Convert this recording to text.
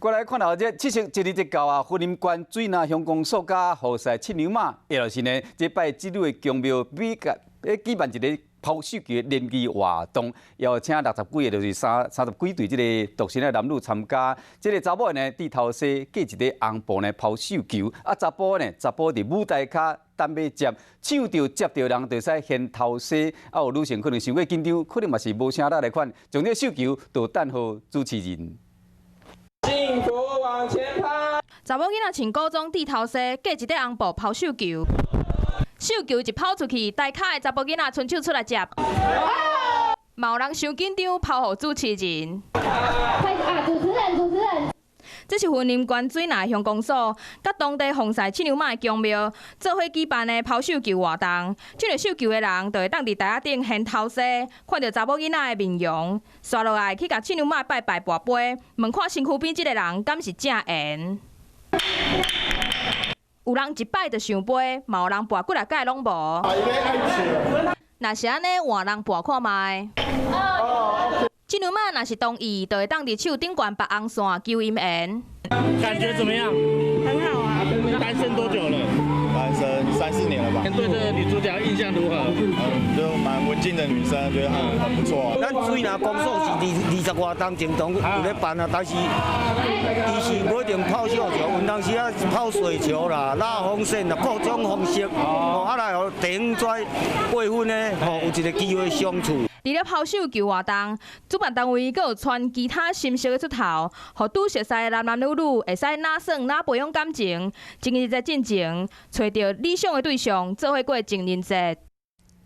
过来看到这七夕节日节到啊，云林县水南乡公所甲河西七娘妈，也就是呢，这拜祭女的宫庙举办一个抛手球的联谊活动，邀请60几个，就是30几对这个独身的男女参加。这个查某呢，伫头西架一个红布呢抛手球，啊查甫伫舞台骹等要接，唱着接着人就使掀头西。啊有女性可能想过紧张，可能嘛是无啥力来款，将这手球就等候主持人。幸福往前跑。查某囡仔穿古装地头西，架一块红布抛手球，手球一抛出去，台骹的查甫囡仔伸手出来接，嘛有人伤紧张，抛予主持人。主持人。这是云林县水南乡公所甲当地洪赛七娘妈的宫庙做伙举办的抛手球活动。这个手球的人就会当伫台仔顶掀头西，看到查某囡仔的面容，刷落来去甲七娘妈拜拜跋杯，问看身躯边这个人敢是正缘。有人一拜就上杯，嘛有人跋几来届拢无。若是安尼，换人跋看卖。七娘妈若是同意，就会当伫手顶悬绑红线求姻缘。感觉怎么样？很好啊。单身多久了？单身3、4年了吧。对这个女主角印象如何？就蛮文静的女生，觉得很不错。咱水南公所是20外当前同有咧办啊，但是伊是不一定抛小球，有当时啊抛水球啦、拉风扇啦，各种方式，啊来互弟兄仔过婚呢，有一个机会相处。除了抛手球活动，主办单位佫有传其他新式的出头，互拄熟悉的男男女女会使哪耍哪培养感情，一日在进前，找到理想的对象，做伙过情人节。